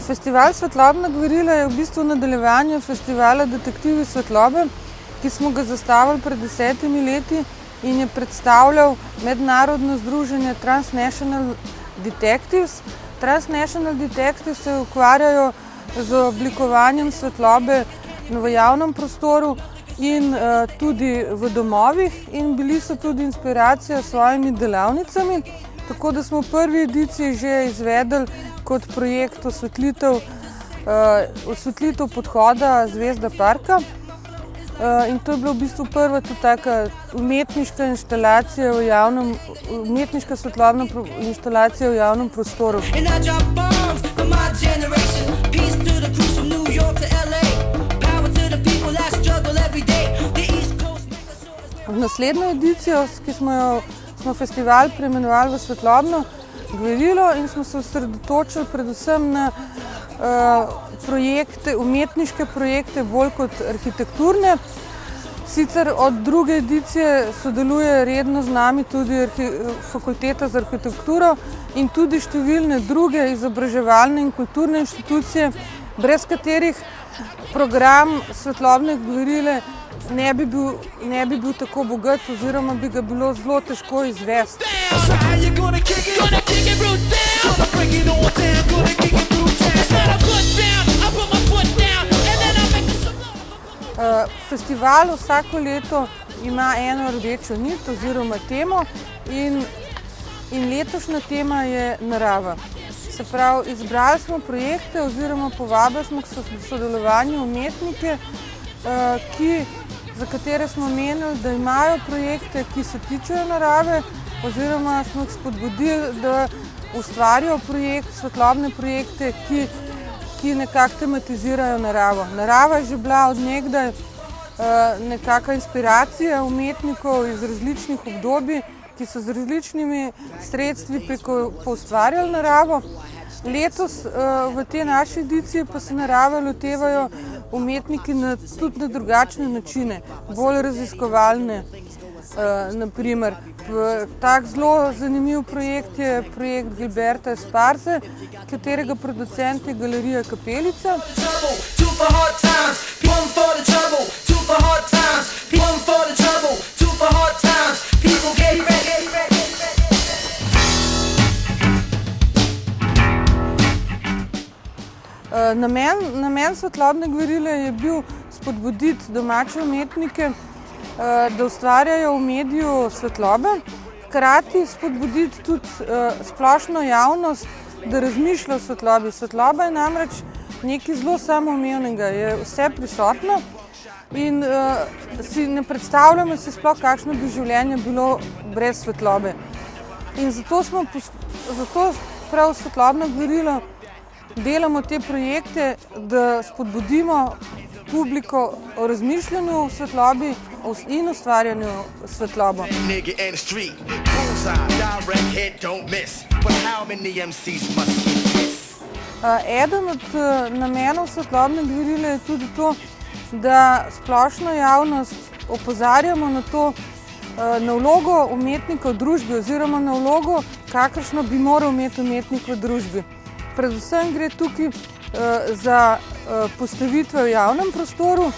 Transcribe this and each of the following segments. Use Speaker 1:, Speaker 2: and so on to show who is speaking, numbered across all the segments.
Speaker 1: Festival Svetlobna gverila je v bistvu nadaljevanje festivala Detektivi svetlobe, ki smo ga zastavili pred 10 leti in je predstavljal mednarodno združenje Transnational Detectives. Transnational Detectives se ukvarjajo z oblikovanjem svetlobe v javnem prostoru in tudi v domovih in bili so tudi inspiracija s svojimi delavnicami, tako da smo v prvi ediciji že izvedli kot projekt osvetlitev podhoda Zvezda parka. In to je bila v bistvu prva tudi taka umetniška instalacija umetniška svetlobna instalacija v javnem prostoru. V naslednjo edicijo, ki smo festival preimenovali v Svetlobno gverilo in smo se osredotočili predvsem na umetniške projekte bolj kot arhitekturne. Sicer od druge edicije sodeluje redno z nami tudi Fakulteta za arhitekturo in tudi številne druge izobraževalne in kulturne inštitucije, brez katerih program Svetlobne gverile ne bi bil tako bogat oziroma bi ga bilo zelo težko izvesti. Festival vsako leto ima eno rdečo nit oziroma temo in letošnja tema je narava. Se pravi, izbrali smo projekte oziroma povabili smo k sodelovanju umetnike, za katere smo menili, da imajo projekte, ki se tičejo narave, oziroma smo jih spodbudili, da ustvarijo svetlobne projekte, ki nekako tematizirajo naravo. Narava je že bila od nekdaj nekakšna inspiracija umetnikov iz različnih obdobij, ki so z različnimi sredstvi poustvarjali naravo. Letos v tej naši ediciji pa se narave lotevajo umetniki tudi na drugačne načine, bolj raziskovalne. Naprimer, tak zelo zanimiv projekt je projekt Gilberta Esparze, katerega producent je Galerija Kapelica. Namen Svetlobne gverile je bil spodbuditi domače umetnike, da ustvarjajo v mediju svetlobe, hkrati spodbuditi tudi splošno javnost, da razmišlja o svetlobi. Svetloba je namreč nekaj zelo samoumevnega, je vse prisotno in si ne predstavljamo si sploh, kakšno bi življenje bilo brez svetlobe. In zato prav Svetlobno gverilo delamo te projekte, da spodbudimo publiko o razmišljanju o svetlobi in ustvarjanju svetlobo. Eden od namenov Svetlobne gverile je tudi to, da splošno javnost opozarjamo na vlogo umetnika v družbi oziroma na vlogo, kakršno bi moral imeti umetnik v družbi. Predvsem gre tukaj za postavitve v javnem prostoru,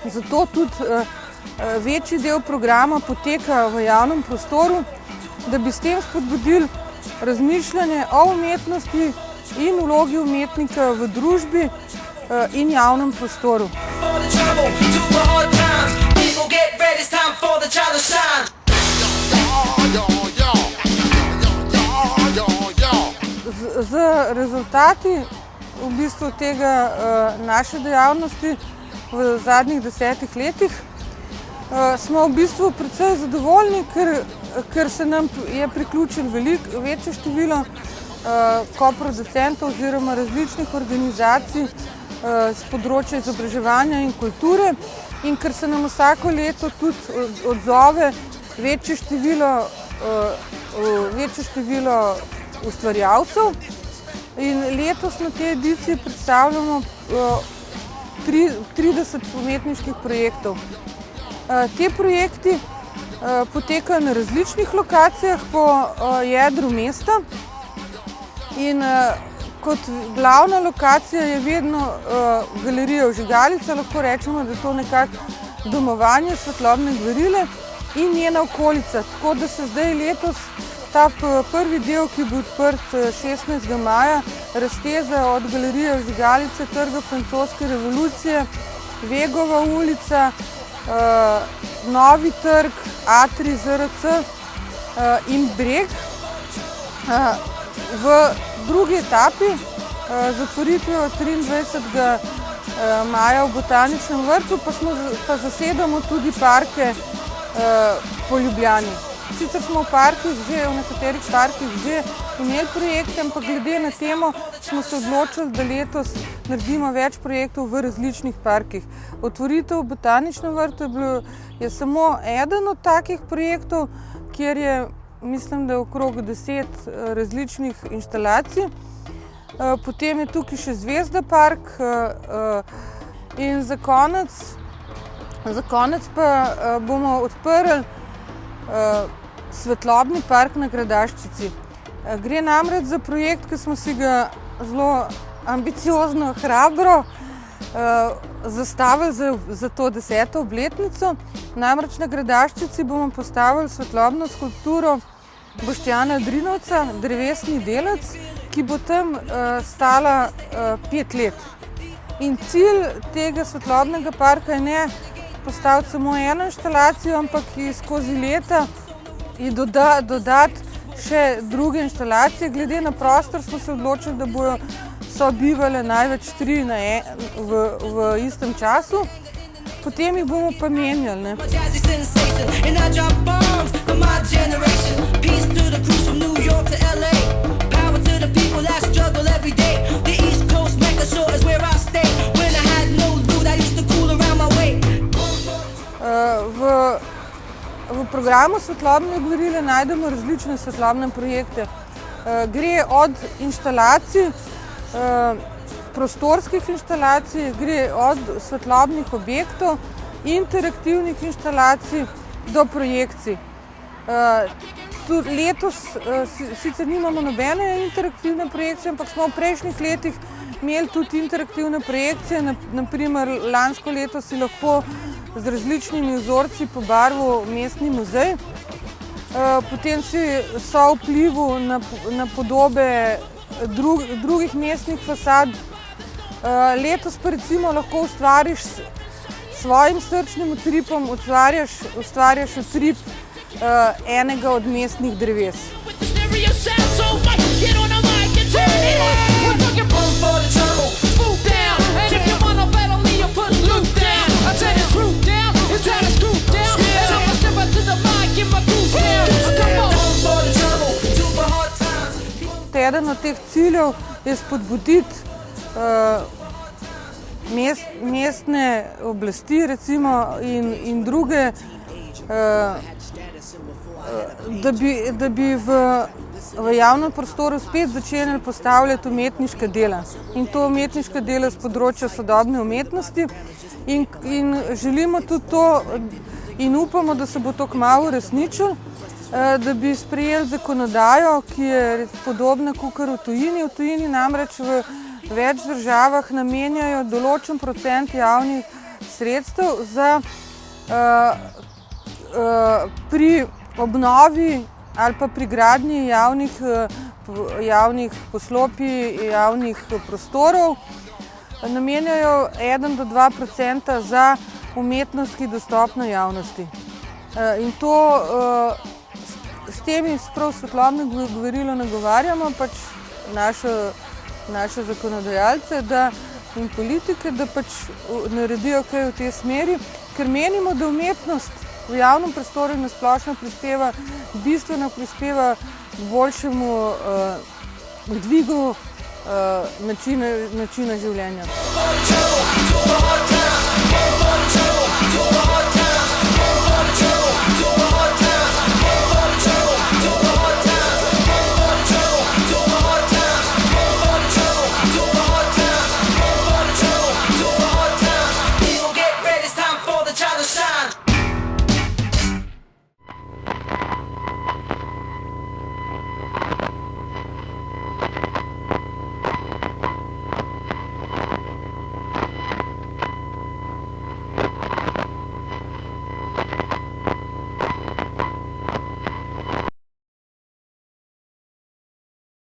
Speaker 1: zato tudi večji del programa poteka v javnem prostoru, da bi s tem spodbudili razmišljanje o umetnosti in vlogi umetnika v družbi in javnem prostoru. Z rezultati v bistvu tega naše dejavnosti v zadnjih 10 letih smo v bistvu precej zadovoljni, ker se nam je priključilo večje število koproducentov oziroma različnih organizacij z področja izobraževanja in kulture in ker se nam vsako leto tudi odzove večje število ustvarjalcev. In letos na tej ediciji predstavljamo 30 umetniških projektov. Ti projekti potekajo na različnih lokacijah po jedru mesta in kot glavna lokacija je vedno galerija Vžigalica, lahko rečemo, da je to nekako domovanje Svetlobne gverile in njena okolica. Tako da se zdaj letos ta prvi del, ki bo odprt 16. maja, razteza od galerije Vžigalice, Trga francoske revolucije, Vegova ulica, Novi trg, Atrij ZRC in Breg. V drugi etapi z otvoritvijo 23. maja v Botaničnem vrtu pa zasedamo tudi parke po Ljubljani. Sicer smo v nekaterih parkih že imeli projekte, ampak glede na temo smo se odločili, da letos naredimo več projektov v različnih parkih. Otvoritev v Botaničnem vrtu je samo eden od takih projektov, kjer je, mislim, da je okrog 10 različnih inštalacij. Potem je tukaj še Zvezda park in za konec pa bomo odprli Svetlobni park na Gradaščici. Gre namreč za projekt, ki smo si ga zelo ambiciozno, hrabro zastavili za to 10. obletnico. Namreč na Gradaščici bomo postavili svetlobno skulpturo Boštjana Drinovca, drevesni delec, ki bo tam stala 5 let. In cilj tega svetlobnega parka je ne postaviti samo eno inštalacijo, ampak skozi leta in dodati še druge inštalacije. Glede na prostor smo se odločili, da bojo sobivale največ 3 v istem času. Potem jih bomo pa menjali. V programu Svetlobne gverile najdemo različne svetlobne projekte. Gre od inštalacij, prostorskih inštalacij, gre od svetlobnih objektov, interaktivnih inštalacij do projekcij. Letos sicer nimamo nobene interaktivne projekcije, ampak smo v prejšnjih letih imeli tudi interaktivne projekcije. Naprimer, lansko leto si lahko z različnimi vzorci pobarval mestni muzej. Potem si vplival na podobe drugih mestnih fasad. Letos pa recimo lahko ustvariš s svojim srčnim utripom, ustvariš utrip enega od mestnih dreves. Eden od teh ciljev je spodbuditi mestne oblasti in druge, da bi v javnem prostoru spet začeli postavljati umetniška dela. In to umetniška dela z področja sodobne umetnosti. In želimo tudi to in upamo, da se bo to kmalu uresničilo, da bi sprejeli zakonodajo, ki je podobna kakor v tujini. V tujini namreč v več državah namenjajo določen procent javnih sredstev pri obnovi ali pa pri gradnji javnih poslopij, javnih prostorov. Namenjajo 1 do 2% za umetnost, ki je dostopna javnosti. In to s temi prav Svetlobno gverilo nagovarjamo pač naše zakonodajalce in politike, da pač naredijo kaj v tej smeri, ker menimo, da umetnost v javnem prostoru na splošno bistveno prispeva k boljšemu dvigu načina življenja.